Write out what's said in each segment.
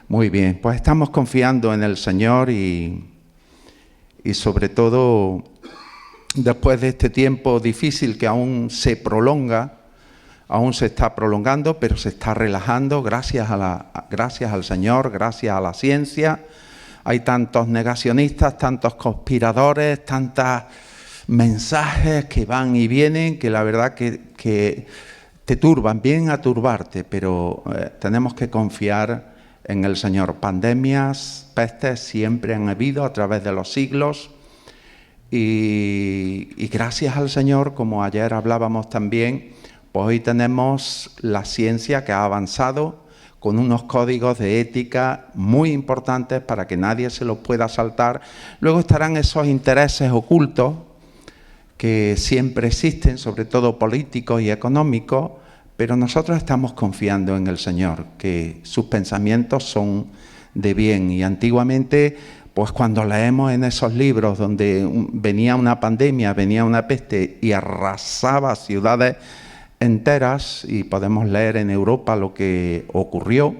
Muy bien, pues estamos confiando en el Señor y sobre todo después de este tiempo difícil que aún se prolonga, aún se está prolongando, pero se está relajando gracias al Señor, gracias a la ciencia. Hay tantos negacionistas, tantos conspiradores, tantos mensajes que van y vienen, que la verdad que te turban, vienen a turbarte, pero tenemos que confiar en el Señor. Pandemias, pestes siempre han habido a través de los siglos y gracias al Señor, como ayer hablábamos también, pues hoy tenemos la ciencia que ha avanzado con unos códigos de ética muy importantes para que nadie se los pueda saltar. Luego estarán esos intereses ocultos que siempre existen, sobre todo políticos y económicos, pero nosotros estamos confiando en el Señor, que sus pensamientos son de bien. Y antiguamente, pues cuando leemos en esos libros donde venía una pandemia, venía una peste y arrasaba ciudades enteras, y podemos leer en Europa lo que ocurrió,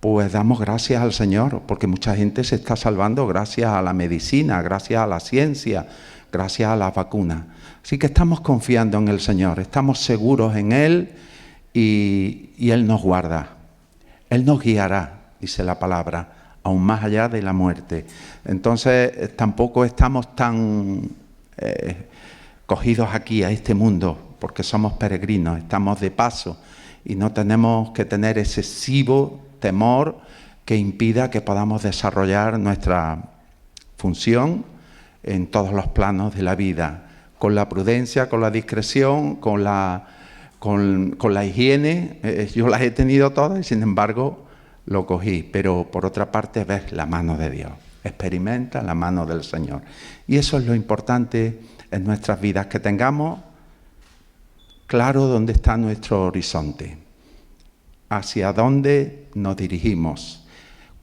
pues damos gracias al Señor, porque mucha gente se está salvando gracias a la medicina, gracias a la ciencia, gracias a las vacunas. Así que estamos confiando en el Señor, estamos seguros en Él y Él nos guarda. Él nos guiará, dice la palabra, aún más allá de la muerte. Entonces tampoco estamos tan cogidos aquí a este mundo, porque somos peregrinos, estamos de paso y no tenemos que tener excesivo temor que impida que podamos desarrollar nuestra función en todos los planos de la vida, con la prudencia, con la discreción, con la higiene. Yo las he tenido todas y sin embargo lo cogí, pero por otra parte ves la mano de Dios, experimenta la mano del Señor. Y eso es lo importante en nuestras vidas, que tengamos claro dónde está nuestro horizonte, hacia dónde nos dirigimos,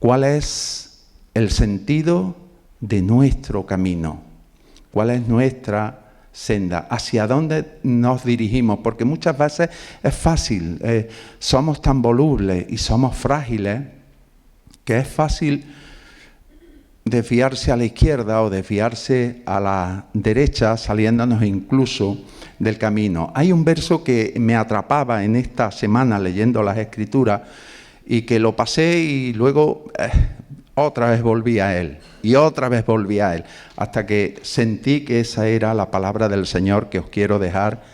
cuál es el sentido de nuestro camino, cuál es nuestra senda, hacia dónde nos dirigimos, porque muchas veces es fácil, somos tan volubles y somos frágiles que es fácil desviarse a la izquierda o desviarse a la derecha, saliéndonos incluso del camino. Hay un verso que me atrapaba en esta semana leyendo las Escrituras y que lo pasé y luego otra vez volví a él y otra vez volví a él, hasta que sentí que esa era la palabra del Señor que os quiero dejar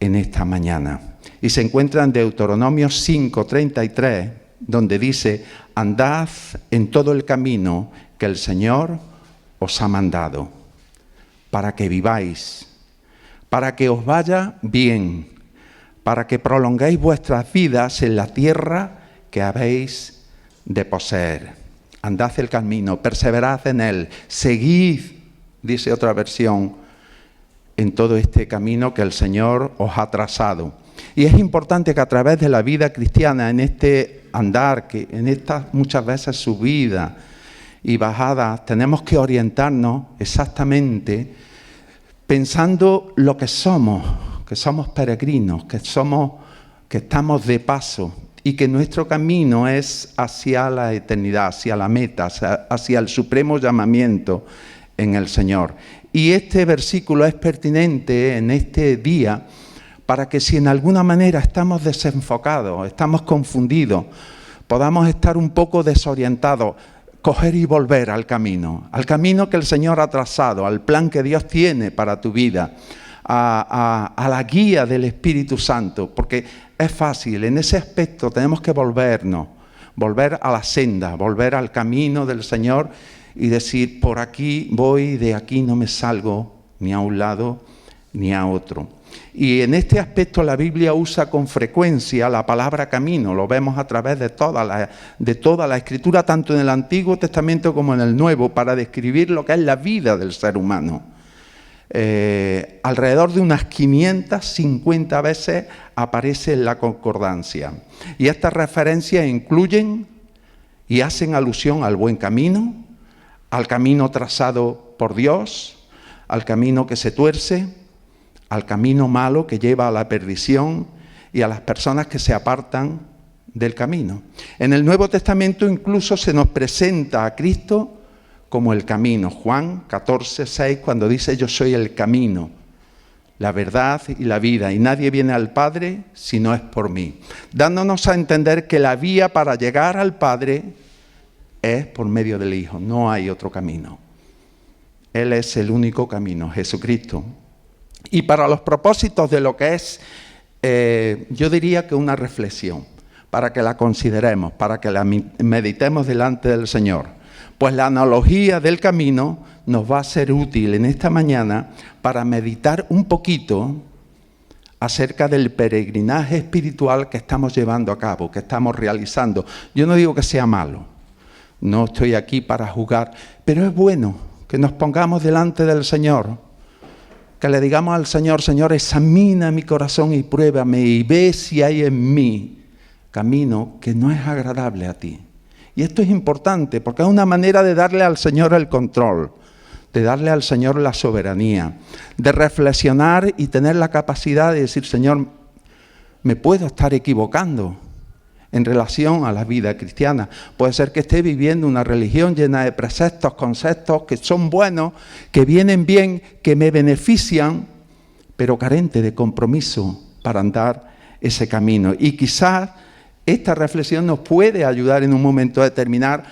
en esta mañana. Y se encuentra en Deuteronomio 5:33, donde dice: andad en todo el camino que el Señor os ha mandado, para que viváis, para que os vaya bien, para que prolonguéis vuestras vidas en la tierra que habéis de poseer. Andad el camino, perseverad en él, seguid, dice otra versión, en todo este camino que el Señor os ha trazado. Y es importante que a través de la vida cristiana, en este andar, que en estas muchas veces subidas y bajadas, tenemos que orientarnos exactamente pensando lo que somos peregrinos, que estamos de paso y que nuestro camino es hacia la eternidad, hacia la meta, hacia el supremo llamamiento en el Señor. Y este versículo es pertinente en este día para que si en alguna manera estamos desenfocados, estamos confundidos, podamos estar un poco desorientados, coger y volver al camino que el Señor ha trazado, al plan que Dios tiene para tu vida, a la guía del Espíritu Santo, porque es fácil, en ese aspecto tenemos que volver a la senda, volver al camino del Señor y decir: por aquí voy, de aquí no me salgo ni a un lado ni a otro. Y en este aspecto la Biblia usa con frecuencia la palabra camino, lo vemos a través de toda la Escritura, tanto en el Antiguo Testamento como en el Nuevo, para describir lo que es la vida del ser humano. Alrededor de unas 550 veces aparece en la concordancia. Y estas referencias incluyen y hacen alusión al buen camino, al camino trazado por Dios, al camino que se tuerce, al camino malo que lleva a la perdición y a las personas que se apartan del camino. En el Nuevo Testamento incluso se nos presenta a Cristo como el camino. Juan 14:6, cuando dice: yo soy el camino, la verdad y la vida, y nadie viene al Padre si no es por mí. Dándonos a entender que la vía para llegar al Padre es por medio del Hijo, no hay otro camino. Él es el único camino, Jesucristo. Y para los propósitos de lo que es, yo diría que una reflexión, para que la consideremos, para que la meditemos delante del Señor. Pues la analogía del camino nos va a ser útil en esta mañana para meditar un poquito acerca del peregrinaje espiritual que estamos llevando a cabo, que estamos realizando. Yo no digo que sea malo, no estoy aquí para juzgar, pero es bueno que nos pongamos delante del Señor, que le digamos al Señor: Señor, examina mi corazón y pruébame y ve si hay en mí camino que no es agradable a ti. Y esto es importante porque es una manera de darle al Señor el control, de darle al Señor la soberanía, de reflexionar y tener la capacidad de decir: Señor, me puedo estar equivocando en relación a la vida cristiana. Puede ser que esté viviendo una religión llena de preceptos, conceptos que son buenos, que vienen bien, que me benefician, pero carente de compromiso para andar ese camino. Y quizás esta reflexión nos puede ayudar en un momento determinado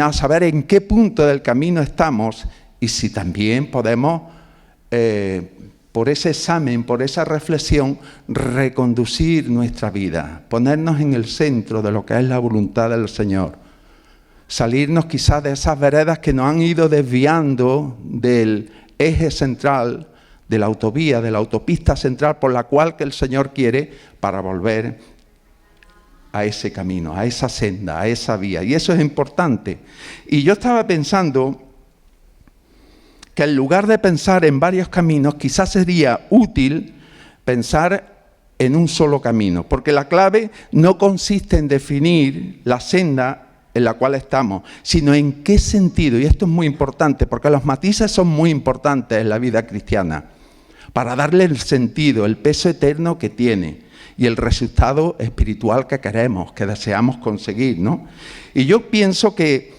a saber en qué punto del camino estamos y si también podemos, por ese examen, por esa reflexión, reconducir nuestra vida, ponernos en el centro de lo que es la voluntad del Señor. Salirnos quizás de esas veredas que nos han ido desviando del eje central, de la autovía, de la autopista central por la cual que el Señor quiere, para volver a ese camino, a esa senda, a esa vía. Y eso es importante. Y yo estaba pensando que en lugar de pensar en varios caminos, quizás sería útil pensar en un solo camino, porque la clave no consiste en definir la senda en la cual estamos, sino en qué sentido. Y esto es muy importante, porque los matices son muy importantes en la vida cristiana, para darle el sentido, el peso eterno que tiene y el resultado espiritual que queremos, que deseamos conseguir, ¿no? Y yo pienso que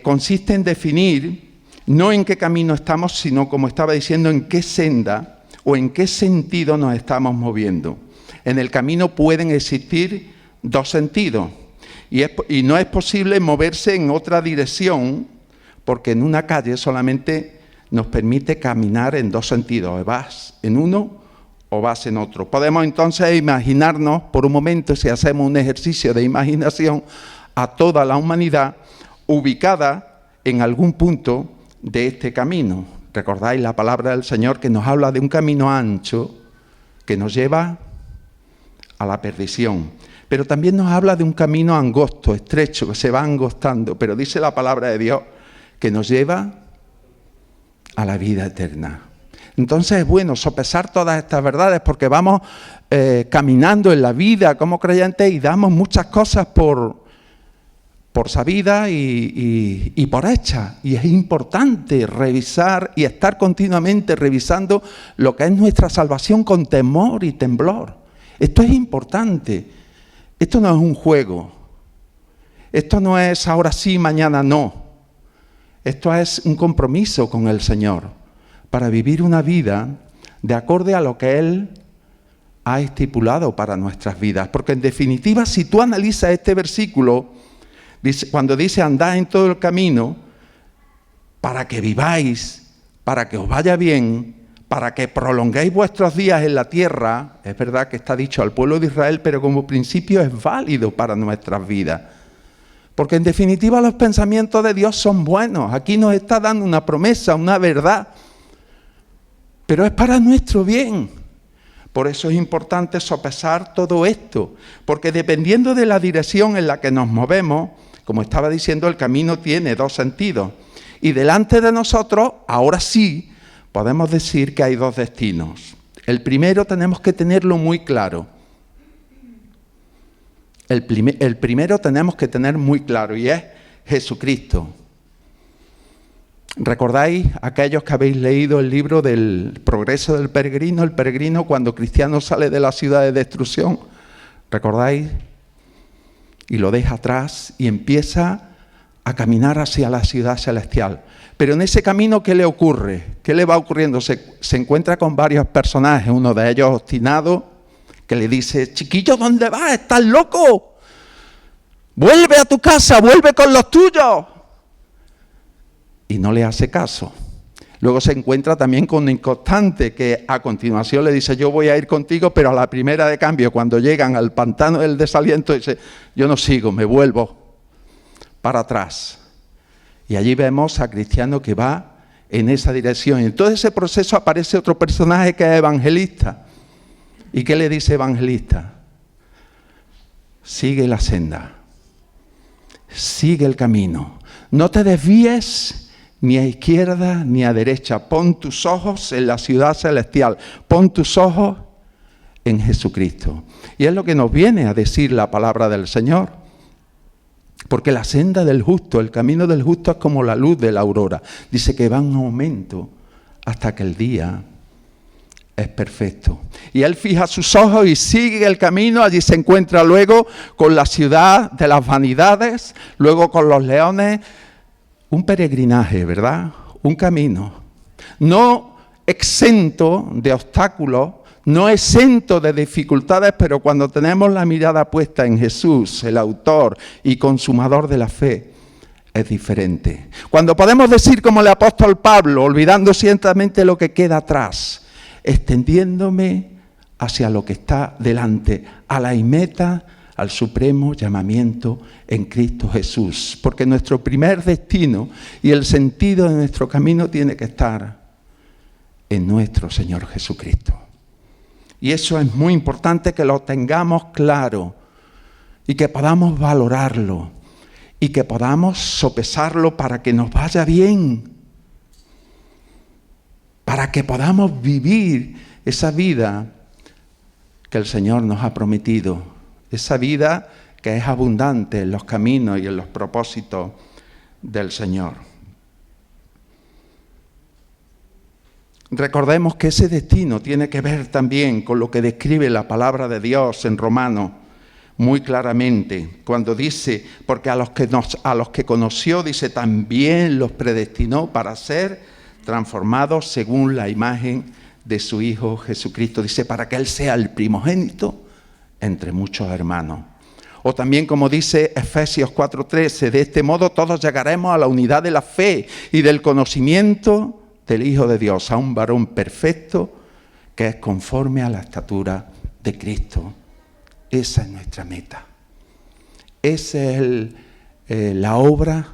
consiste en definir no en qué camino estamos, sino, como estaba diciendo, en qué senda o en qué sentido nos estamos moviendo. En el camino pueden existir dos sentidos y no es posible moverse en otra dirección, porque en una calle solamente nos permite caminar en dos sentidos: o vas en uno o vas en otro. Podemos entonces imaginarnos por un momento, si hacemos un ejercicio de imaginación, a toda la humanidad ubicada en algún punto de este camino. ¿Recordáis la palabra del Señor que nos habla de un camino ancho que nos lleva a la perdición? Pero también nos habla de un camino angosto, estrecho, que se va angostando, pero dice la palabra de Dios que nos lleva a la vida eterna. Entonces es bueno sopesar todas estas verdades, porque vamos caminando en la vida como creyentes y damos muchas cosas por sabidas y por hechas. Y es importante revisar y estar continuamente revisando lo que es nuestra salvación con temor y temblor. Esto es importante. Esto no es un juego. Esto no es ahora sí, mañana no. Esto es un compromiso con el Señor, para vivir una vida de acorde a lo que Él ha estipulado para nuestras vidas. Porque en definitiva, si tú analizas este versículo, cuando dice: andad en todo el camino, para que viváis, para que os vaya bien, para que prolonguéis vuestros días en la tierra, es verdad que está dicho al pueblo de Israel, pero como principio es válido para nuestras vidas. Porque en definitiva los pensamientos de Dios son buenos. Aquí nos está dando una promesa, una verdad, pero es para nuestro bien. Por eso es importante sopesar todo esto, porque dependiendo de la dirección en la que nos movemos, como estaba diciendo, el camino tiene dos sentidos. Y delante de nosotros, ahora sí, podemos decir que hay dos destinos. El primero tenemos que tenerlo muy claro. El primero tenemos que tener muy claro, y es Jesucristo. ¿Recordáis aquellos que habéis leído el libro del progreso del peregrino? El peregrino, cuando Cristiano sale de la ciudad de destrucción. ¿Recordáis y lo deja atrás y empieza a caminar hacia la ciudad celestial. Pero en ese camino, ¿qué le ocurre? ¿Qué le va ocurriendo? Se encuentra con varios personajes, uno de ellos obstinado, que le dice: chiquillo, ¿dónde vas? ¿Estás loco? Vuelve a tu casa, vuelve con los tuyos. Y no le hace caso. Luego se encuentra también con un inconstante que a continuación le dice: yo voy a ir contigo, pero a la primera de cambio, cuando llegan al pantano del desaliento, dice: yo no sigo, me vuelvo para atrás. Y allí vemos a Cristiano que va en esa dirección. Y en todo ese proceso aparece otro personaje que es Evangelista. ¿Y qué le dice Evangelista? Sigue la senda, sigue el camino, no te desvíes ni a izquierda ni a derecha. Pon tus ojos en la ciudad celestial. Pon tus ojos en Jesucristo. Y es lo que nos viene a decir la palabra del Señor. Porque la senda del justo, el camino del justo es como la luz de la aurora. Dice que va en aumento hasta que el día es perfecto. Y él fija sus ojos y sigue el camino. Allí se encuentra luego con la ciudad de las vanidades, luego con los leones. Un peregrinaje, ¿verdad? Un camino. No exento de obstáculos, no exento de dificultades, pero cuando tenemos la mirada puesta en Jesús, el autor y consumador de la fe, es diferente. Cuando podemos decir como el apóstol Pablo, olvidando ciertamente lo que queda atrás, extendiéndome hacia lo que está delante, a la meta, al supremo llamamiento en Cristo Jesús. Porque nuestro primer destino y el sentido de nuestro camino tiene que estar en nuestro Señor Jesucristo. Y eso es muy importante que lo tengamos claro y que podamos valorarlo y que podamos sopesarlo para que nos vaya bien, para que podamos vivir esa vida que el Señor nos ha prometido. Esa vida que es abundante en los caminos y en los propósitos del Señor. Recordemos que ese destino tiene que ver también con lo que describe la palabra de Dios en Romanos muy claramente, cuando dice: porque a los que conoció, dice, también los predestinó para ser transformados según la imagen de su Hijo Jesucristo. Dice, para que Él sea el primogénito entre muchos hermanos. O también, como dice Efesios 4:13, de este modo todos llegaremos a la unidad de la fe y del conocimiento del Hijo de Dios, a un varón perfecto que es conforme a la estatura de Cristo. Esa es nuestra meta. Esa es la obra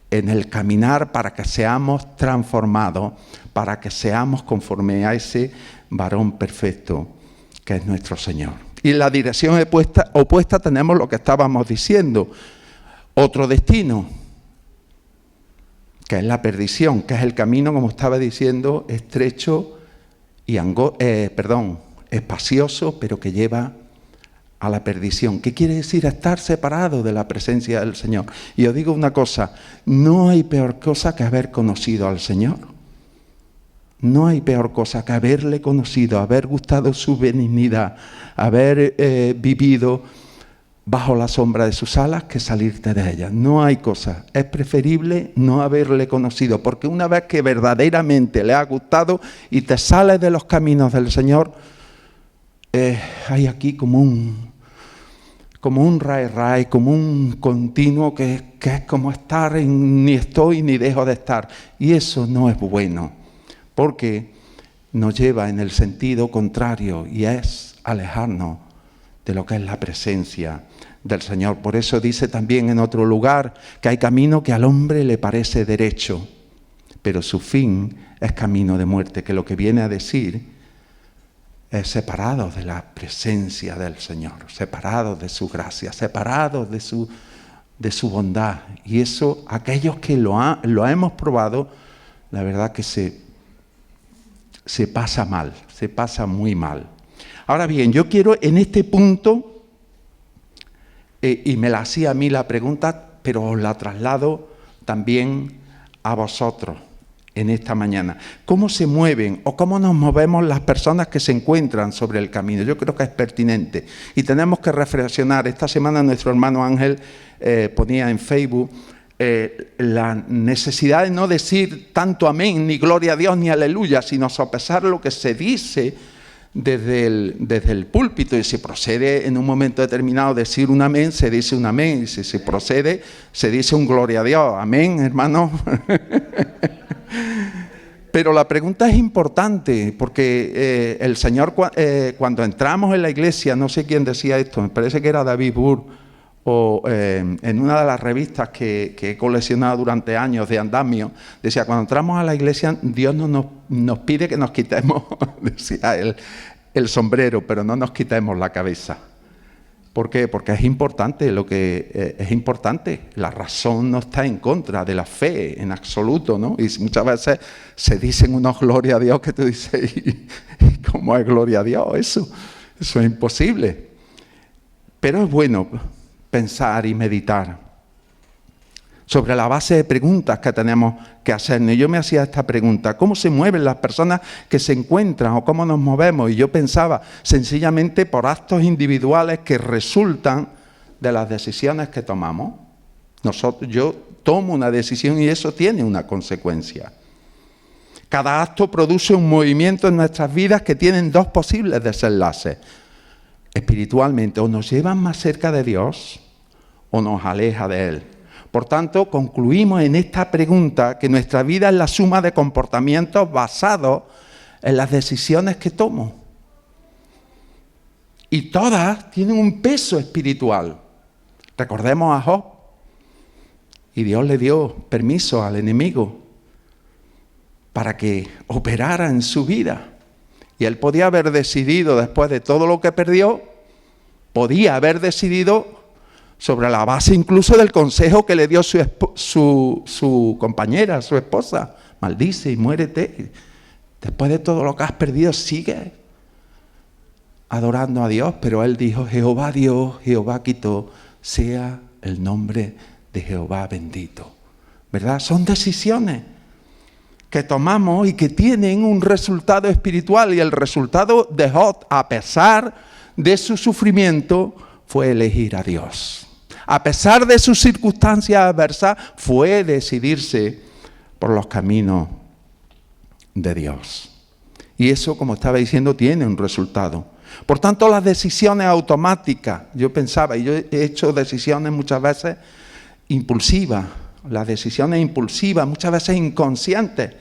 en el caminar para que seamos transformados, para que seamos conforme a ese varón perfecto que es nuestro Señor. Y en la dirección opuesta tenemos lo que estábamos diciendo, otro destino, que es la perdición, que es el camino, como estaba diciendo, estrecho y espacioso, pero que lleva a la perdición. ¿Qué quiere decir? Estar separado de la presencia del Señor. Y os digo una cosa, no hay peor cosa que haber conocido al Señor. No hay peor cosa que haberle conocido, haber gustado su benignidad, haber vivido bajo la sombra de sus alas que salirte de ellas. No hay cosa. Es preferible no haberle conocido, porque una vez que verdaderamente le ha gustado y te sales de los caminos del Señor, hay aquí como un ray, como un continuo que es como estar en ni estoy ni dejo de estar. Y eso no es bueno, porque nos lleva en el sentido contrario y es alejarnos de lo que es la presencia del Señor. Por eso dice también en otro lugar que hay camino que al hombre le parece derecho, pero su fin es camino de muerte, que lo que viene a decir es separados de la presencia del Señor, separados de su gracia, separados de su bondad. Y eso, aquellos que lo hemos probado, la verdad que se pasa mal, se pasa muy mal. Ahora bien, yo quiero en este punto, y me la hacía a mí la pregunta, pero os la traslado también a vosotros. en esta mañana. ¿Cómo se mueven o cómo nos movemos las personas que se encuentran sobre el camino? Yo creo que es pertinente y tenemos que reflexionar. Esta semana nuestro hermano Ángel ponía en Facebook la necesidad de no decir tanto amén, ni gloria a Dios, ni aleluya, sino sopesar lo que se dice desde el púlpito, y si procede en un momento determinado decir un amén, se dice un amén, y si se procede, se dice un gloria a Dios. Amén, hermano. Pero la pregunta es importante, porque el Señor, cuando entramos en la iglesia, no sé quién decía esto, me parece que era David Burr, o en una de las revistas que he coleccionado durante años de andamio, decía, cuando entramos a la iglesia, Dios nos pide que nos quitemos, decía él, el sombrero, pero no nos quitemos la cabeza. ¿Por qué? Porque es importante es importante. La razón no está en contra de la fe en absoluto, ¿no? Y muchas veces se dicen unos gloria a Dios que tú dices, ¿y cómo es gloria a Dios eso? Eso es imposible. Pero es bueno pensar y meditar sobre la base de preguntas que tenemos que hacernos. Yo me hacía esta pregunta: ¿cómo se mueven las personas que se encuentran o cómo nos movemos? Y yo pensaba sencillamente por actos individuales que resultan de las decisiones que tomamos. Yo tomo una decisión y eso tiene una consecuencia. Cada acto produce un movimiento en nuestras vidas que tienen dos posibles desenlaces. Espiritualmente, o nos llevan más cerca de Dios o nos aleja de Él. Por tanto, concluimos en esta pregunta que nuestra vida es la suma de comportamientos basados en las decisiones que tomo. Y todas tienen un peso espiritual. Recordemos a Job. Y Dios le dio permiso al enemigo para que operara en su vida. Y él podía haber decidido, después de todo lo que perdió, podía haber decidido sobre la base incluso del consejo que le dio su compañera, su esposa. Maldice y muérete. Después de todo lo que has perdido, sigue adorando a Dios. Pero él dijo, Jehová dio, Jehová quitó, sea el nombre de Jehová bendito. ¿Verdad? Son decisiones que tomamos y que tienen un resultado espiritual. Y el resultado de Job, a pesar de su sufrimiento, fue elegir a Dios. A pesar de sus circunstancias adversas, fue decidirse por los caminos de Dios. Y eso, como estaba diciendo, tiene un resultado. Por tanto, las decisiones automáticas, yo pensaba, y yo he hecho decisiones muchas veces impulsivas, las decisiones impulsivas, muchas veces inconscientes,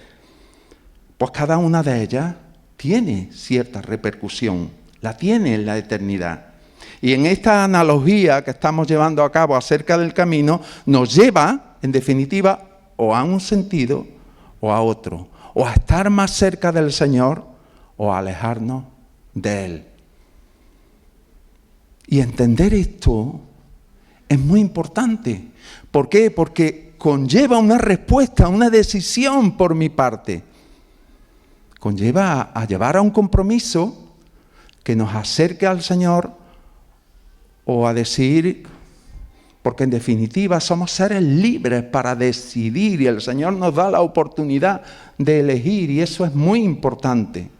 pues cada una de ellas tiene cierta repercusión, la tiene en la eternidad. Y en esta analogía que estamos llevando a cabo acerca del camino, nos lleva, en definitiva, o a un sentido o a otro, o a estar más cerca del Señor o a alejarnos de Él. Y entender esto es muy importante. ¿Por qué? Porque conlleva una respuesta, una decisión por mi parte. Conlleva a llevar a un compromiso que nos acerque al Señor, o a decir, porque en definitiva somos seres libres para decidir y el Señor nos da la oportunidad de elegir y eso es muy importante.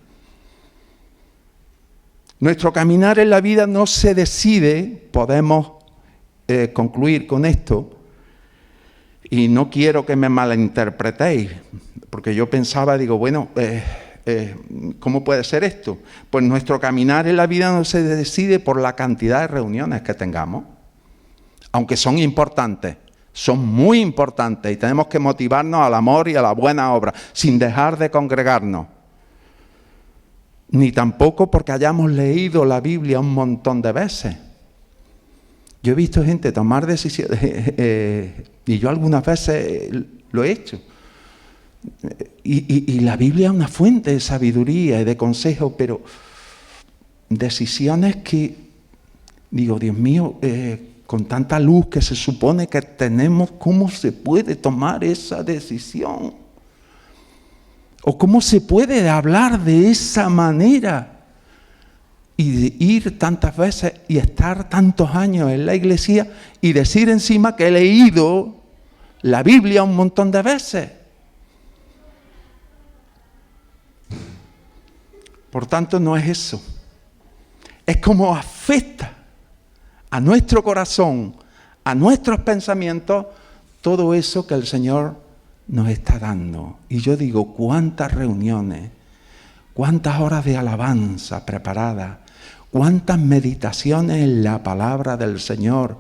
Nuestro caminar en la vida no se decide, podemos concluir con esto, y no quiero que me malinterpretéis, porque yo pensaba, digo, bueno, ¿cómo puede ser esto? Pues nuestro caminar en la vida no se decide por la cantidad de reuniones que tengamos, aunque son importantes, son muy importantes y tenemos que motivarnos al amor y a la buena obra, sin dejar de congregarnos. Ni tampoco porque hayamos leído la Biblia un montón de veces. Yo he visto gente tomar decisiones, y yo algunas veces lo he hecho. Y la Biblia es una fuente de sabiduría y de consejo, pero decisiones que, digo, Dios mío, con tanta luz que se supone que tenemos, ¿cómo se puede tomar esa decisión? ¿O cómo se puede hablar de esa manera? Y de ir tantas veces y estar tantos años en la iglesia y decir encima que he leído la Biblia un montón de veces. Por tanto, no es eso. Es como afecta a nuestro corazón, a nuestros pensamientos, todo eso que el Señor nos está dando. Y yo digo, cuántas reuniones, cuántas horas de alabanza preparadas, cuántas meditaciones en la palabra del Señor,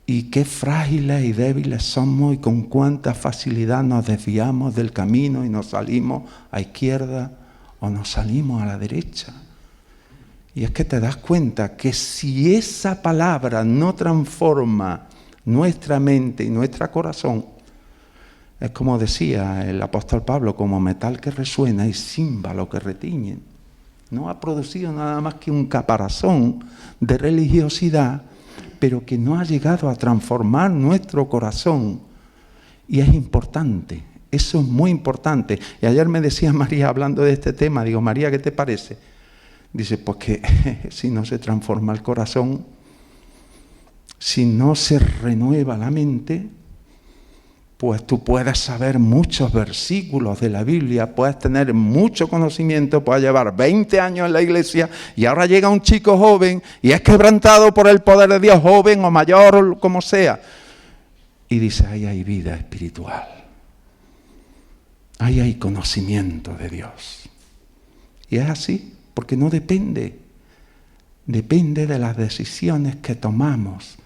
y qué frágiles y débiles somos y con cuánta facilidad nos desviamos del camino y nos salimos a izquierda o nos salimos a la derecha. Y es que te das cuenta que si esa palabra no transforma nuestra mente y nuestro corazón, es como decía el apóstol Pablo, como metal que resuena y címbalo que retiñe. No ha producido nada más que un caparazón de religiosidad, pero que no ha llegado a transformar nuestro corazón. Y es importante, eso es muy importante. Y ayer me decía María, hablando de este tema, digo, María, ¿qué te parece? Dice, pues que si no se transforma el corazón, si no se renueva la mente, pues tú puedes saber muchos versículos de la Biblia, puedes tener mucho conocimiento, puedes llevar 20 años en la iglesia y ahora llega un chico joven y es quebrantado por el poder de Dios, joven o mayor o como sea. Y dice, ahí hay vida espiritual, ahí hay conocimiento de Dios. Y es así, porque no depende de las decisiones que tomamos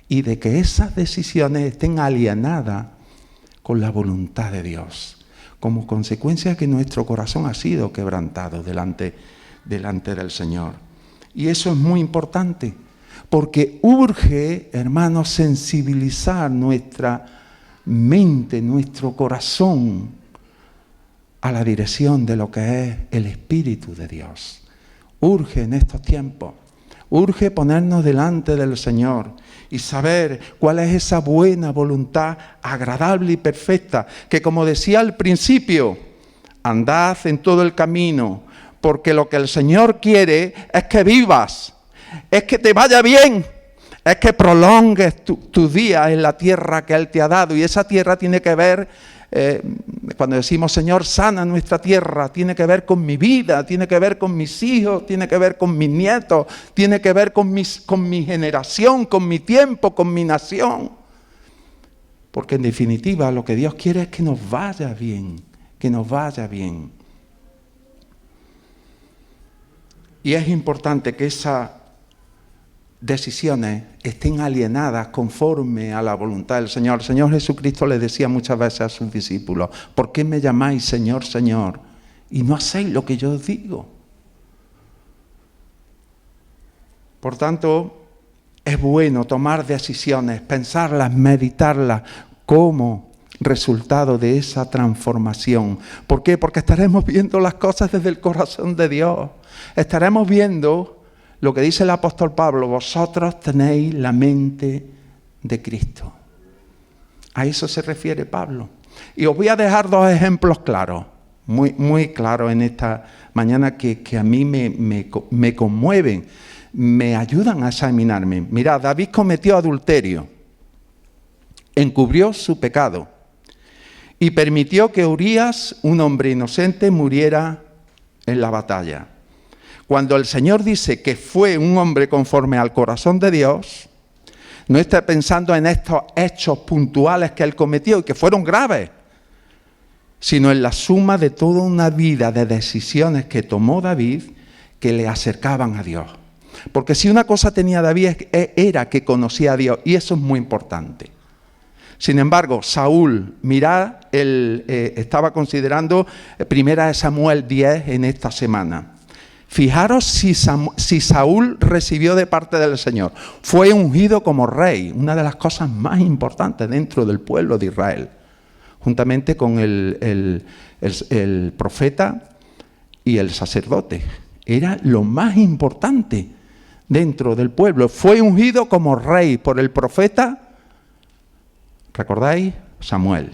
y de que esas decisiones estén alienadas con la voluntad de Dios, como consecuencia de que nuestro corazón ha sido quebrantado delante del Señor. Y eso es muy importante, porque urge, hermanos, sensibilizar nuestra mente, nuestro corazón a la dirección de lo que es el Espíritu de Dios. Urge en estos tiempos, urge ponernos delante del Señor y saber cuál es esa buena voluntad agradable y perfecta, que como decía al principio, andad en todo el camino, porque lo que el Señor quiere es que vivas, es que te vaya bien, es que prolongues tus días en la tierra que Él te ha dado. Y esa tierra tiene que ver, cuando decimos Señor, sana nuestra tierra, tiene que ver con mi vida, tiene que ver con mis hijos, tiene que ver con mis nietos, tiene que ver con mi generación, con mi tiempo, con mi nación. Porque en definitiva lo que Dios quiere es que nos vaya bien, que nos vaya bien. Y es importante que esas decisiones estén alienadas conforme a la voluntad del Señor. El Señor Jesucristo le decía muchas veces a sus discípulos, ¿por qué me llamáis Señor, Señor? Y no hacéis lo que yo os digo. Por tanto, es bueno tomar decisiones, pensarlas, meditarlas como resultado de esa transformación. ¿Por qué? Porque estaremos viendo las cosas desde el corazón de Dios. Estaremos viendo lo que dice el apóstol Pablo, vosotros tenéis la mente de Cristo. A eso se refiere Pablo. Y os voy a dejar dos ejemplos claros, muy claros en esta mañana que a mí me conmueven, me ayudan a examinarme. Mirad, David cometió adulterio, encubrió su pecado y permitió que Urías, un hombre inocente, muriera en la batalla. Cuando el Señor dice que fue un hombre conforme al corazón de Dios, no está pensando en estos hechos puntuales que él cometió y que fueron graves, sino en la suma de toda una vida de decisiones que tomó David que le acercaban a Dios. Porque si una cosa tenía David era que conocía a Dios, y eso es muy importante. Sin embargo, Saúl, mirad, él estaba considerando 1 Samuel 10 en esta semana. Fijaros si Saúl recibió de parte del Señor. Fue ungido como rey, una de las cosas más importantes dentro del pueblo de Israel, juntamente con el profeta y el sacerdote. Era lo más importante dentro del pueblo. Fue ungido como rey por el profeta, ¿recordáis? Samuel.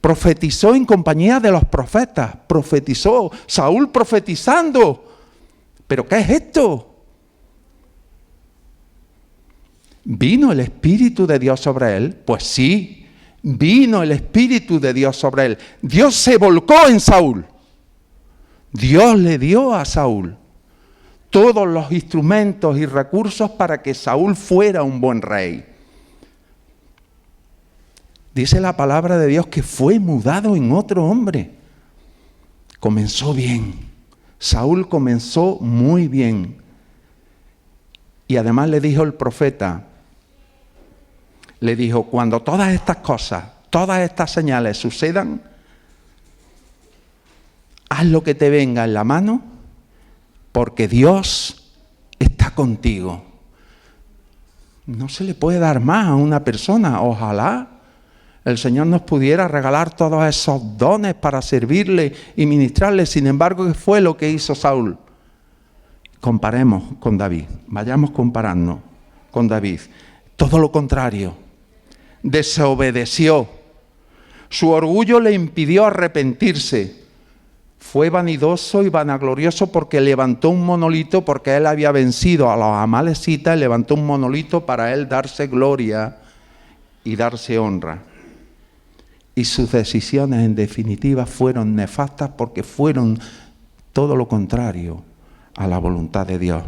Profetizó en compañía de los profetas. Profetizó. Saúl profetizando. ¿Pero qué es esto? ¿Vino el Espíritu de Dios sobre él? Pues sí, vino el Espíritu de Dios sobre él. Dios se volcó en Saúl. Dios le dio a Saúl todos los instrumentos y recursos para que Saúl fuera un buen rey. Dice la palabra de Dios que fue mudado en otro hombre. Comenzó bien. Saúl comenzó muy bien. Y además le dijo el profeta, le dijo, cuando todas estas cosas, todas estas señales sucedan, haz lo que te venga en la mano, porque Dios está contigo. No se le puede dar más a una persona. Ojalá el Señor nos pudiera regalar todos esos dones para servirle y ministrarle. Sin embargo, ¿qué fue lo que hizo Saúl? Comparemos con David. Vayamos comparando con David. Todo lo contrario. Desobedeció. Su orgullo le impidió arrepentirse. Fue vanidoso y vanaglorioso porque levantó un monolito, porque él había vencido a los amalecitas, levantó un monolito para él darse gloria y darse honra. Y sus decisiones en definitiva fueron nefastas porque fueron todo lo contrario a la voluntad de Dios.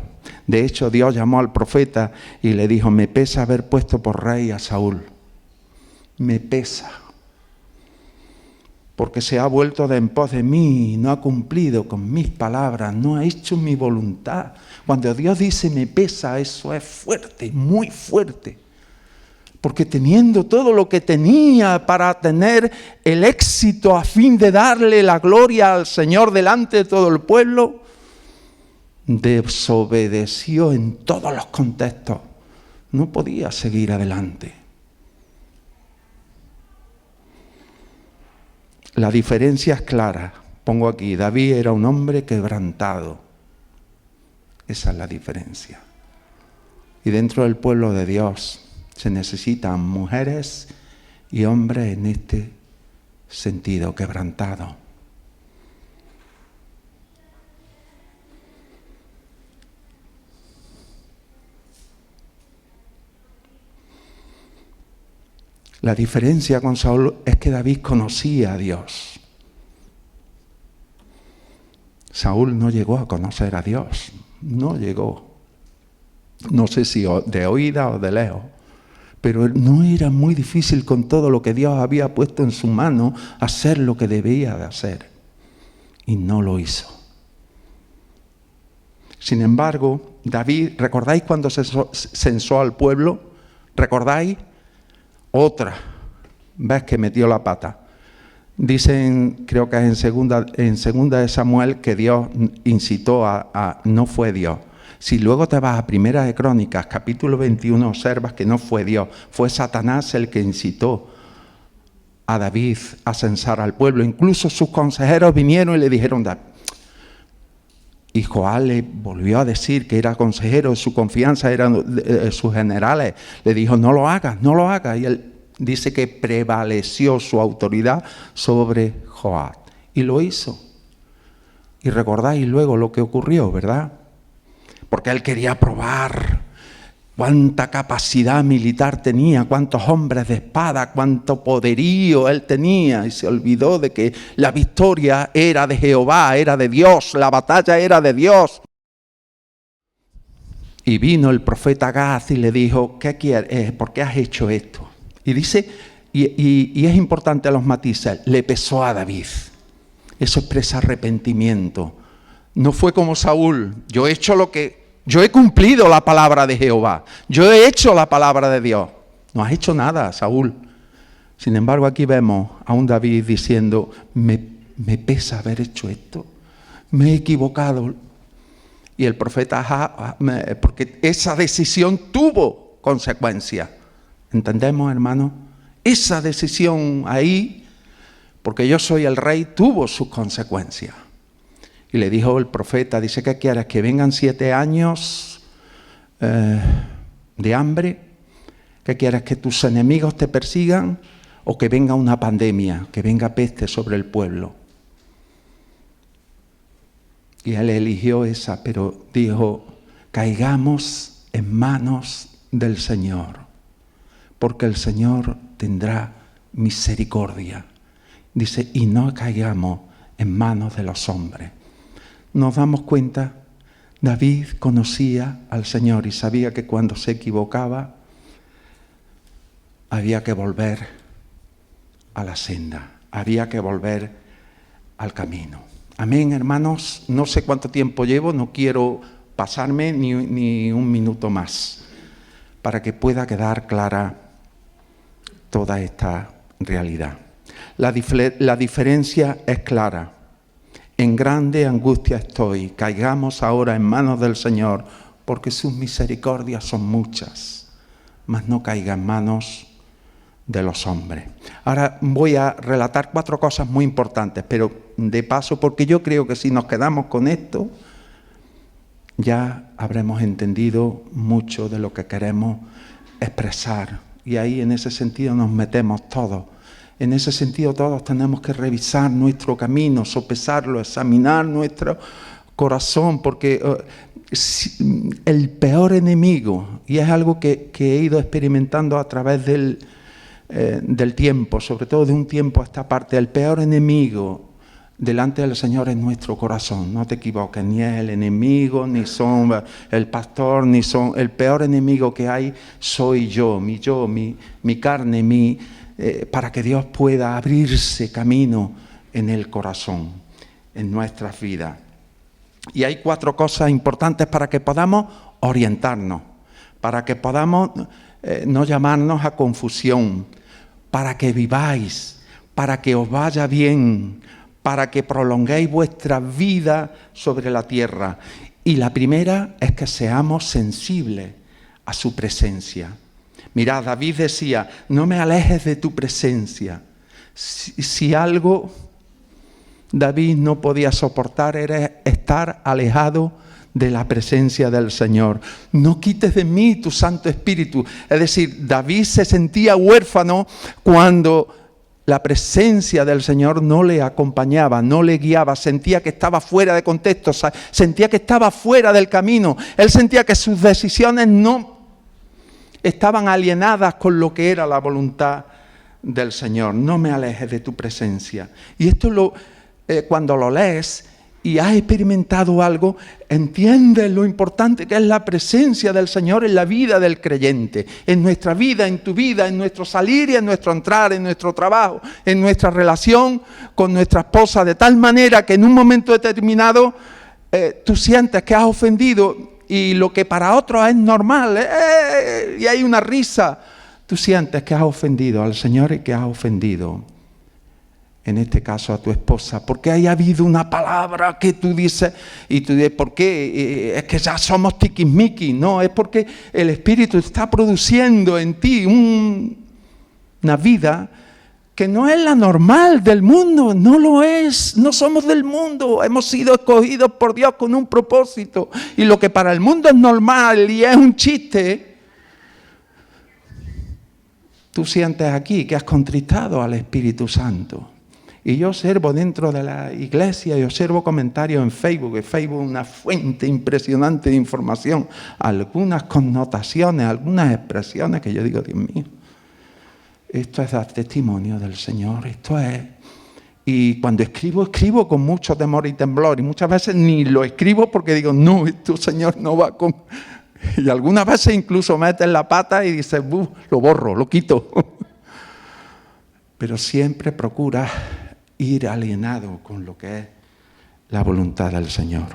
De hecho, Dios llamó al profeta y le dijo, me pesa haber puesto por rey a Saúl. Me pesa. Porque se ha vuelto de en pos de mí y no ha cumplido con mis palabras, no ha hecho mi voluntad. Cuando Dios dice me pesa, eso es fuerte, muy fuerte. Porque teniendo todo lo que tenía para tener el éxito a fin de darle la gloria al Señor delante de todo el pueblo, desobedeció en todos los contextos. No podía seguir adelante. La diferencia es clara. Pongo aquí, David era un hombre quebrantado. Esa es la diferencia. Y dentro del pueblo de Dios se necesitan mujeres y hombres en este sentido, quebrantado. La diferencia con Saúl es que David conocía a Dios. Saúl no llegó a conocer a Dios, no llegó. No sé si de oída o de lejos, pero no era muy difícil con todo lo que Dios había puesto en su mano hacer lo que debía de hacer. Y no lo hizo. Sin embargo, David, ¿recordáis cuando censó al pueblo? ¿Recordáis? Otra vez que metió la pata. Dicen, creo que es en segunda de Samuel, que Dios incitó no fue Dios. Si luego te vas a Primera de Crónicas, capítulo 21, observas que no fue Dios, fue Satanás el que incitó a David a censar al pueblo. Incluso sus consejeros vinieron y le dijeron, y Joab le volvió a decir que era consejero, su confianza eran sus generales. Le dijo, no lo hagas, no lo hagas. Y él dice que prevaleció su autoridad sobre Joab. Y lo hizo. Y recordáis luego lo que ocurrió, ¿verdad? Porque él quería probar cuánta capacidad militar tenía, cuántos hombres de espada, cuánto poderío él tenía, y se olvidó de que la victoria era de Jehová, era de Dios, la batalla era de Dios. Y vino el profeta Gad y le dijo, ¿qué quieres? ¿Por qué has hecho esto? Y dice, y es importante los matices, le pesó a David. Eso expresa arrepentimiento. No fue como Saúl, yo he cumplido la palabra de Jehová. Yo he hecho la palabra de Dios. No has hecho nada, Saúl. Sin embargo, aquí vemos a un David diciendo, me pesa haber hecho esto. Me he equivocado. Y el profeta, porque esa decisión tuvo consecuencias. ¿Entendemos, hermano? Esa decisión ahí, porque yo soy el rey, tuvo sus consecuencias. Y le dijo el profeta, dice, ¿qué quieres? ¿Que vengan 7 años de hambre? ¿Qué quieres? ¿Que tus enemigos te persigan? ¿O que venga una pandemia, que venga peste sobre el pueblo? Y él eligió esa, pero dijo, caigamos en manos del Señor, porque el Señor tendrá misericordia. Dice, y no caigamos en manos de los hombres. nos damos cuenta, David conocía al Señor y sabía que cuando se equivocaba había que volver a la senda, había que volver al camino. Amén, hermanos. No sé cuánto tiempo llevo, no quiero pasarme ni un minuto más para que pueda quedar clara toda esta realidad. La diferencia es clara. En grande angustia estoy, caigamos ahora en manos del Señor, porque sus misericordias son muchas, mas no caiga en manos de los hombres. Ahora voy a relatar 4 cosas muy importantes, pero de paso, porque yo creo que si nos quedamos con esto, ya habremos entendido mucho de lo que queremos expresar. Y ahí en ese sentido nos metemos todos. En ese sentido todos tenemos que revisar nuestro camino, sopesarlo, examinar nuestro corazón, porque el peor enemigo, y es algo que he ido experimentando a través del tiempo, sobre todo de un tiempo a esta parte, el peor enemigo delante del Señor es nuestro corazón. No te equivoques, ni es el enemigo, ni son el pastor, ni son... El peor enemigo que hay soy yo, mi carne, para que Dios pueda abrirse camino en el corazón, en nuestras vidas. Y hay 4 cosas importantes para que podamos orientarnos, para que podamos no llamarnos a confusión, para que viváis, para que os vaya bien, para que prolonguéis vuestra vida sobre la tierra. Y la primera es que seamos sensibles a su presencia. Mirad, David decía, no me alejes de tu presencia. Si algo David no podía soportar era estar alejado de la presencia del Señor. No quites de mí tu Santo Espíritu. Es decir, David se sentía huérfano cuando la presencia del Señor no le acompañaba, no le guiaba, sentía que estaba fuera de contexto, sentía que estaba fuera del camino. Él sentía que sus decisiones no estaban alienadas con lo que era la voluntad del Señor. No me alejes de tu presencia. Y esto cuando lo lees y has experimentado algo, entiendes lo importante que es la presencia del Señor en la vida del creyente, en nuestra vida, en tu vida, en nuestro salir y en nuestro entrar, en nuestro trabajo, en nuestra relación con nuestra esposa, de tal manera que en un momento determinado tú sientes que has ofendido y lo que para otros es normal, y hay una risa, tú sientes que has ofendido al Señor y que has ofendido, en este caso a tu esposa, porque haya habido una palabra que tú dices, y tú dices, ¿por qué? Es que ya somos tiquismiquis. No, es porque el Espíritu está produciendo en ti una vida que no es la normal del mundo, no lo es, no somos del mundo, hemos sido escogidos por Dios con un propósito, y lo que para el mundo es normal y es un chiste, tú sientes aquí que has contristado al Espíritu Santo. Y yo observo dentro de la iglesia y observo comentarios en Facebook, que Facebook es una fuente impresionante de información, algunas connotaciones, algunas expresiones que yo digo, Dios mío, esto es dar testimonio del Señor, esto es... Y cuando escribo con mucho temor y temblor, y muchas veces ni lo escribo porque digo, no, esto, Señor, no va con... Y algunas veces incluso metes la pata y dices, lo borro, lo quito. Pero siempre procura ir alienado con lo que es la voluntad del Señor.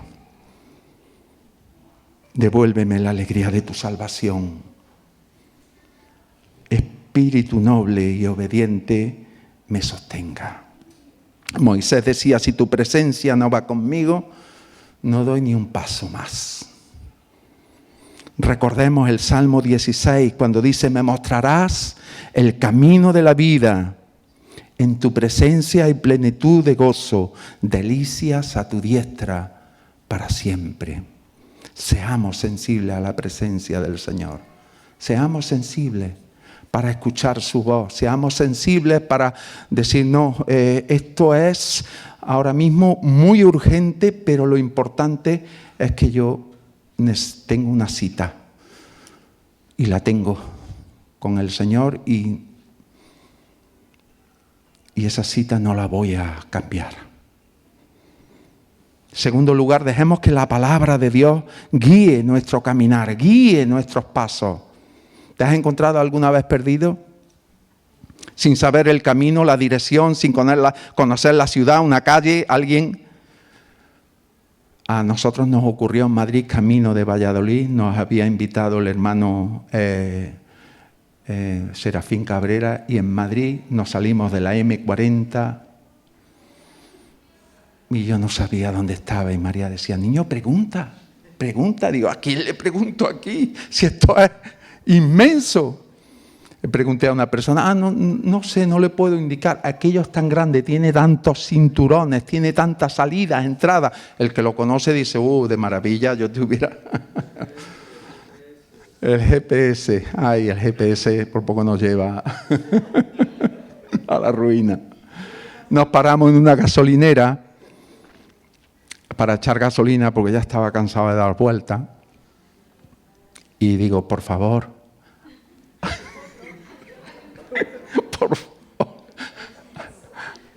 Devuélveme la alegría de tu salvación. Espíritu noble y obediente me sostenga. Moisés decía, si tu presencia no va conmigo, no doy ni un paso más. Recordemos el Salmo 16, cuando dice, me mostrarás el camino de la vida. En tu presencia hay plenitud de gozo, delicias a tu diestra para siempre. Seamos sensibles a la presencia del Señor. Seamos sensibles para escuchar su voz. Seamos sensibles para decir, no, esto es ahora mismo muy urgente, pero lo importante es que yo tengo una cita. Y la tengo con el Señor y esa cita no la voy a cambiar. Segundo lugar, dejemos que la palabra de Dios guíe nuestro caminar, guíe nuestros pasos. ¿Te has encontrado alguna vez perdido? Sin saber el camino, la dirección, sin conocer la ciudad, una calle, alguien. A nosotros nos ocurrió en Madrid, camino de Valladolid, nos había invitado el hermano Serafín Cabrera, y en Madrid nos salimos de la M40 y yo no sabía dónde estaba, y María decía, niño, pregunta. Digo, ¿a quién le pregunto aquí? Si esto es inmenso. Le pregunté a una persona, no sé, no le puedo indicar. Aquello es tan grande, tiene tantos cinturones, tiene tantas salidas, entradas. El que lo conoce dice, de maravilla, yo tuviera... El GPS, el GPS por poco nos lleva a la ruina. Nos paramos en una gasolinera para echar gasolina porque ya estaba cansado de dar vuelta. Y digo, por favor,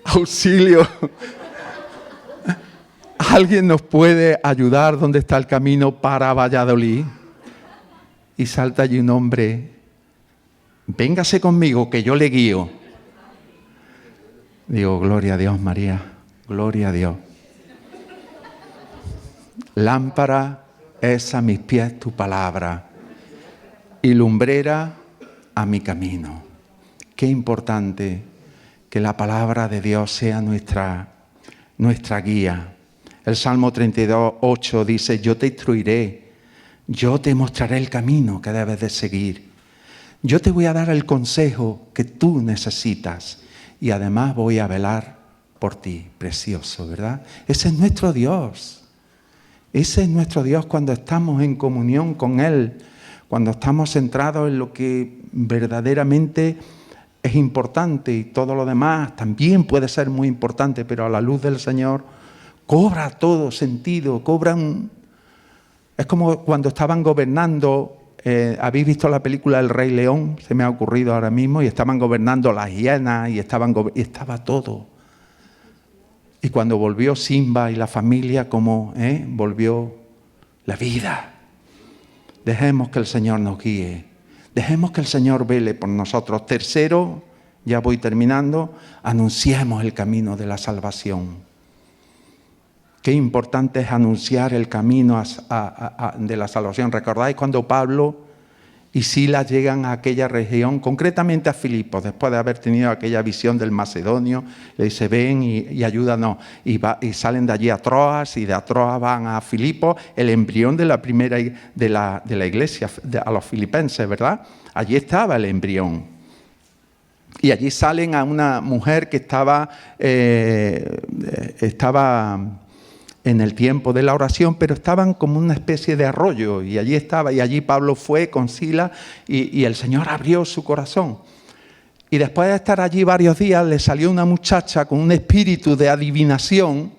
auxilio, ¿alguien nos puede ayudar? ¿Dónde está el camino para Valladolid? Y salta allí un hombre, véngase conmigo que yo le guío. Digo, gloria a Dios, María, gloria a Dios. Lámpara es a mis pies tu palabra y lumbrera a mi camino. Qué importante que la palabra de Dios sea nuestra guía. El Salmo 32:8 dice, yo te instruiré, yo te mostraré el camino que debes de seguir. Yo te voy a dar el consejo que tú necesitas y además voy a velar por ti. Precioso, ¿verdad? Ese es nuestro Dios. Ese es nuestro Dios cuando estamos en comunión con Él, cuando estamos centrados en lo que verdaderamente es importante, y todo lo demás también puede ser muy importante, pero a la luz del Señor cobra todo sentido, Es como cuando estaban gobernando, ¿habéis visto la película El Rey León? Se me ha ocurrido ahora mismo, y estaban gobernando las hienas y estaba todo. Y cuando volvió Simba y la familia, como volvió la vida. Dejemos que el Señor nos guíe. Dejemos que el Señor vele por nosotros. Tercero, ya voy terminando, anunciemos el camino de la salvación. Qué importante es anunciar el camino de la salvación. ¿Recordáis cuando Pablo y Silas llegan a aquella región, concretamente a Filipos, después de haber tenido aquella visión del macedonio? Le dice, ven y ayúdanos. Y salen de allí a Troas, y de Troas van a Filipos, el embrión de la primera de la iglesia, a los filipenses, ¿verdad? Allí estaba el embrión. Y allí salen a una mujer que estaba en el tiempo de la oración, pero estaban como una especie de arroyo, y allí estaba, y allí Pablo fue con Silas, y el Señor abrió su corazón. Y después de estar allí varios días, le salió una muchacha con un espíritu de adivinación,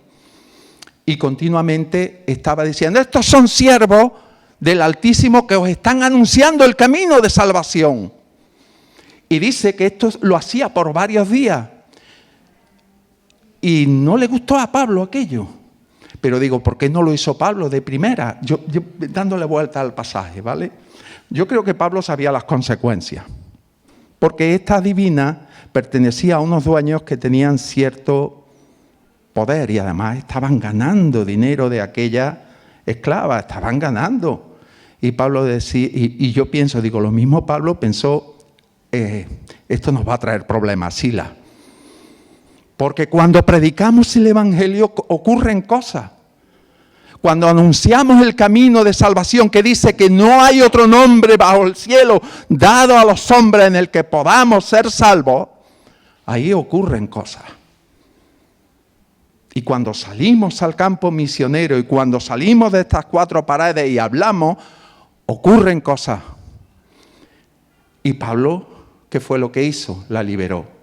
y continuamente estaba diciendo, estos son siervos del Altísimo que os están anunciando el camino de salvación. Y dice que esto lo hacía por varios días, y no le gustó a Pablo aquello. Pero digo, ¿por qué no lo hizo Pablo de primera? Yo dándole vuelta al pasaje, ¿vale? Yo creo que Pablo sabía las consecuencias. Porque esta adivina pertenecía a unos dueños que tenían cierto poder y además estaban ganando dinero de aquella esclava, estaban ganando. Y Pablo decía, y yo pienso, digo, lo mismo Pablo pensó, esto nos va a traer problemas, Silas. Porque cuando predicamos el Evangelio ocurren cosas. Cuando anunciamos el camino de salvación que dice que no hay otro nombre bajo el cielo dado a los hombres en el que podamos ser salvos, ahí ocurren cosas. Y cuando salimos al campo misionero y cuando salimos de estas cuatro paredes y hablamos, ocurren cosas. Y Pablo, ¿qué fue lo que hizo? La liberó.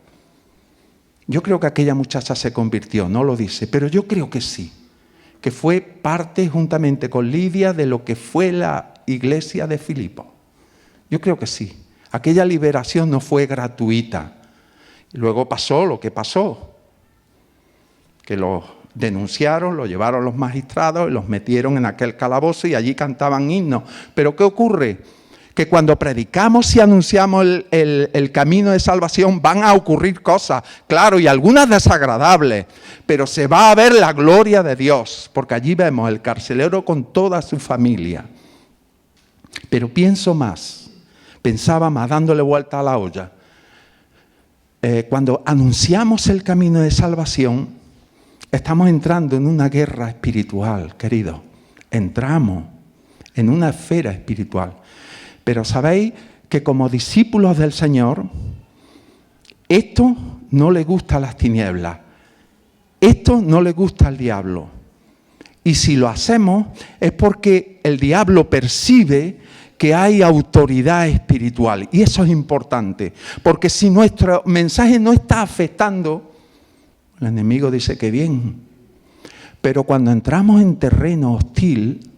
Yo creo que aquella muchacha se convirtió, no lo dice, pero yo creo que sí, que fue parte juntamente con Lidia de lo que fue la iglesia de Filipos. Yo creo que sí. Aquella liberación no fue gratuita. Luego pasó lo que pasó, que los Denunciaron, lo llevaron los magistrados y los metieron en aquel calabozo y allí cantaban himnos. Pero ¿qué ocurre? Que cuando predicamos y anunciamos el camino de salvación van a ocurrir cosas, claro, y algunas desagradables, pero se va a ver la gloria de Dios, porque allí vemos el carcelero con toda su familia. Pero pensaba más, dándole vuelta a la olla. Cuando anunciamos el camino de salvación, estamos entrando en una guerra espiritual, queridos. Entramos en una esfera espiritual. Pero sabéis que como discípulos del Señor, esto no le gusta a las tinieblas. Esto no le gusta al diablo. Y si lo hacemos es porque el diablo percibe que hay autoridad espiritual. Y eso es importante. Porque si nuestro mensaje no está afectando, el enemigo dice que bien. Pero cuando entramos en terreno hostil,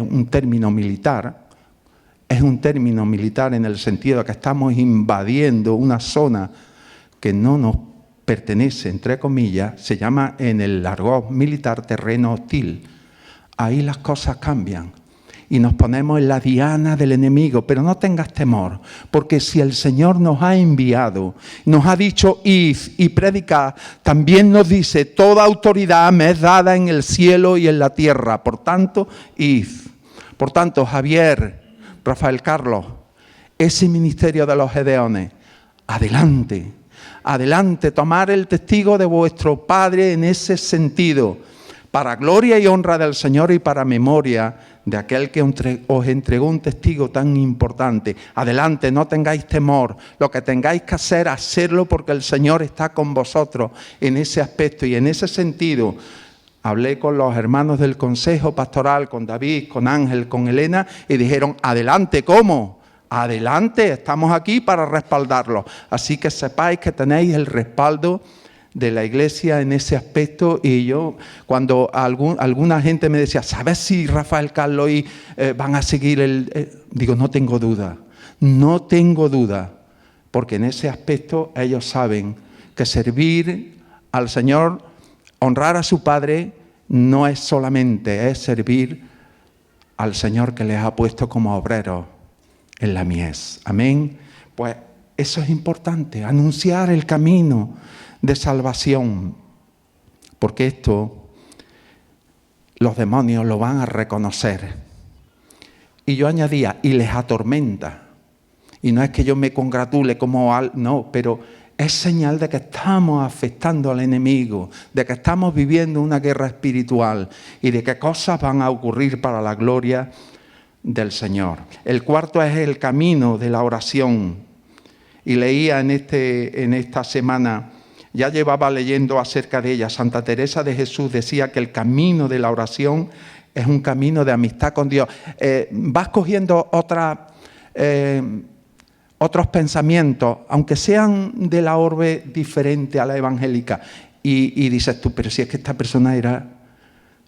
un término militar, es un término militar en el sentido de que estamos invadiendo una zona que no nos pertenece, entre comillas, se llama en el argot militar terreno hostil. Ahí las cosas cambian y nos ponemos en la diana del enemigo, pero no tengas temor, porque si el Señor nos ha enviado, nos ha dicho id y predicad, también nos dice toda autoridad me es dada en el cielo y en la tierra, por tanto, id. Por tanto, Javier, Rafael Carlos, ese ministerio de los Gedeones, adelante, adelante, tomar el testigo de vuestro Padre en ese sentido, para gloria y honra del Señor y para memoria de aquel que os entregó un testigo tan importante. Adelante, no tengáis temor, lo que tengáis que hacer, hacerlo porque el Señor está con vosotros en ese aspecto y en ese sentido. Hablé con los hermanos del Consejo Pastoral, con David, con Ángel, con Elena, y dijeron, adelante, ¿cómo? Adelante, estamos aquí para respaldarlos. Así que sepáis que tenéis el respaldo de la Iglesia en ese aspecto. Y yo, cuando alguna gente me decía, ¿sabes si Rafael Carlos y van a seguir digo, no tengo duda, porque en ese aspecto ellos saben que servir al Señor, honrar a su Padre, no es solamente, es servir al Señor que les ha puesto como obreros en la mies. Amén. Pues eso es importante, anunciar el camino de salvación, porque esto los demonios lo van a reconocer. Y yo añadía, y les atormenta. Y no es que yo me congratule no, pero es señal de que estamos afectando al enemigo, de que estamos viviendo una guerra espiritual y de que cosas van a ocurrir para la gloria del Señor. El cuarto es el camino de la oración. Y leía en esta semana, ya llevaba leyendo acerca de ella, Santa Teresa de Jesús decía que el camino de la oración es un camino de amistad con Dios. Vas cogiendo otros pensamientos, aunque sean de la orbe diferente a la evangélica, y dices tú, pero si es que esta persona era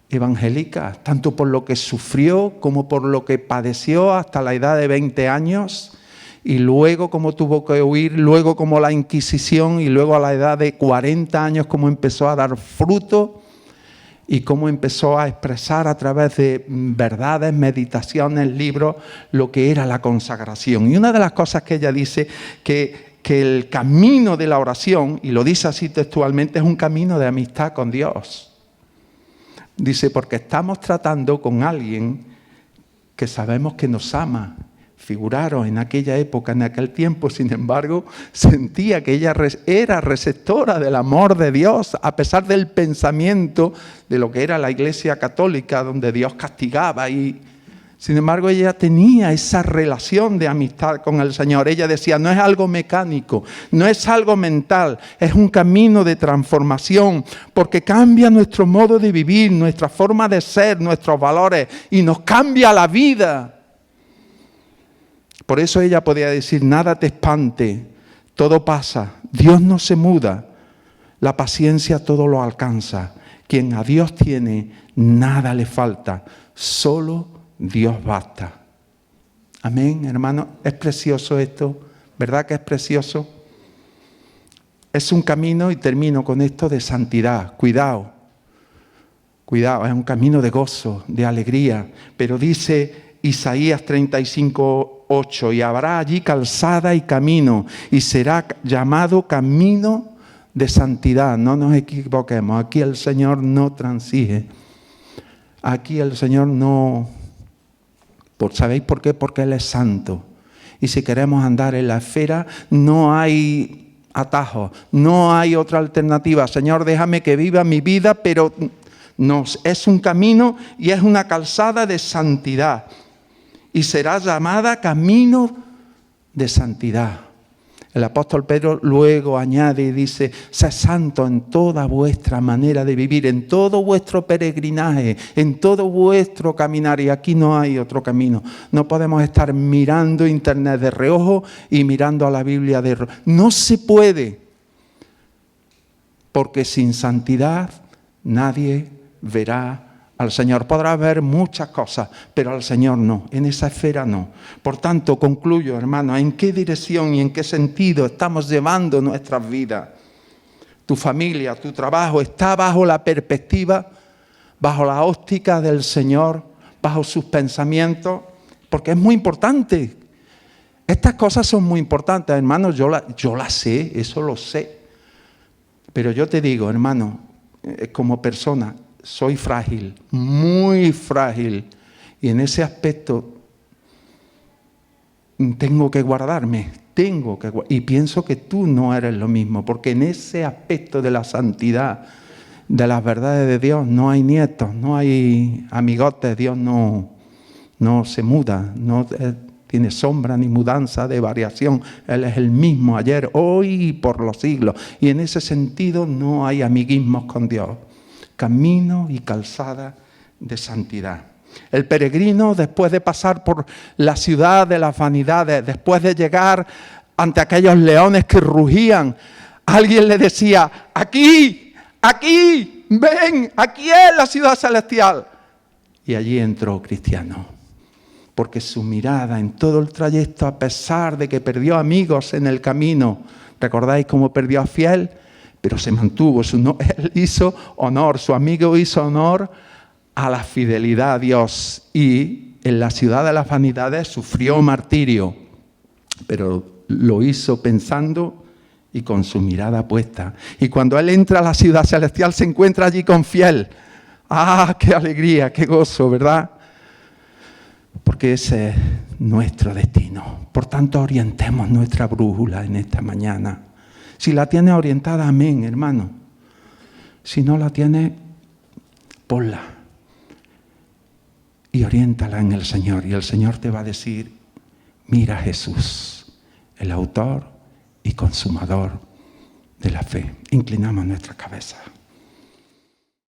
evangélica, tanto por lo que sufrió como por lo que padeció hasta la edad de 20 años, y luego como tuvo que huir, luego como la Inquisición, y luego a la edad de 40 años como empezó a dar fruto, y cómo empezó a expresar a través de verdades, meditaciones, libros, lo que era la consagración. Y una de las cosas que ella dice, que el camino de la oración, y lo dice así textualmente, es un camino de amistad con Dios. Dice, porque estamos tratando con alguien que sabemos que nos ama. Figuraros, en aquella época, en aquel tiempo, sin embargo, sentía que ella era receptora del amor de Dios, a pesar del pensamiento de lo que era la Iglesia Católica, donde Dios castigaba. Y sin embargo, ella tenía esa relación de amistad con el Señor. Ella decía, no es algo mecánico, no es algo mental, es un camino de transformación, porque cambia nuestro modo de vivir, nuestra forma de ser, nuestros valores, y nos cambia la vida. Por eso ella podía decir, nada te espante, todo pasa, Dios no se muda, la paciencia todo lo alcanza. Quien a Dios tiene, nada le falta, solo Dios basta. Amén, hermano, es precioso esto, ¿verdad que es precioso? Es un camino, y termino con esto, de santidad, cuidado. Cuidado, es un camino de gozo, de alegría. Pero dice Isaías 35:8, y habrá allí calzada y camino, y será llamado camino de santidad. No nos equivoquemos, aquí el Señor no transige. Aquí el Señor no... ¿Sabéis por qué? Porque Él es santo. Y si queremos andar en la esfera, no hay atajos, no hay otra alternativa. Señor, déjame que viva mi vida, pero es un camino y es una calzada de santidad. Y será llamada camino de santidad. El apóstol Pedro luego añade y dice: sed santos en toda vuestra manera de vivir, en todo vuestro peregrinaje, en todo vuestro caminar. Y aquí no hay otro camino. No podemos estar mirando internet de reojo y mirando a la Biblia de reojo. No se puede, porque sin santidad nadie verá al Señor. Podrá ver muchas cosas, pero al Señor no, en esa esfera no. Por tanto, concluyo, hermano, ¿en qué dirección y en qué sentido estamos llevando nuestras vidas? Tu familia, tu trabajo, ¿está bajo la perspectiva, bajo la óptica del Señor, bajo sus pensamientos? Porque es muy importante. Estas cosas son muy importantes, hermano. Yo las sé, eso lo sé. Pero yo te digo, hermano, como persona, soy frágil, muy frágil, y en ese aspecto tengo que guardarme, y pienso que tú no eres lo mismo, porque en ese aspecto de la santidad, de las verdades de Dios, no hay nietos, no hay amigotes. Dios no se muda, no tiene sombra ni mudanza de variación. Él es el mismo ayer, hoy y por los siglos, y en ese sentido no hay amiguismos con Dios. Camino y calzada de santidad. El peregrino, después de pasar por la ciudad de las vanidades, después de llegar ante aquellos leones que rugían, alguien le decía: aquí, ven, aquí es la ciudad celestial. Y allí entró Cristiano, porque su mirada en todo el trayecto, a pesar de que perdió amigos en el camino, ¿recordáis cómo perdió a Fiel? Pero se mantuvo, él hizo honor, su amigo hizo honor a la fidelidad a Dios, y en la ciudad de las vanidades sufrió martirio, pero lo hizo pensando y con su mirada puesta. Y cuando él entra a la ciudad celestial, se encuentra allí con Fiel. ¡Ah, qué alegría, qué gozo!, ¿verdad? Porque ese es nuestro destino. Por tanto, orientemos nuestra brújula en esta mañana. Si la tienes orientada, amén, hermano. Si no la tienes, ponla y oriéntala en el Señor. Y el Señor te va a decir: mira a Jesús, el autor y consumador de la fe. Inclinamos nuestra cabeza.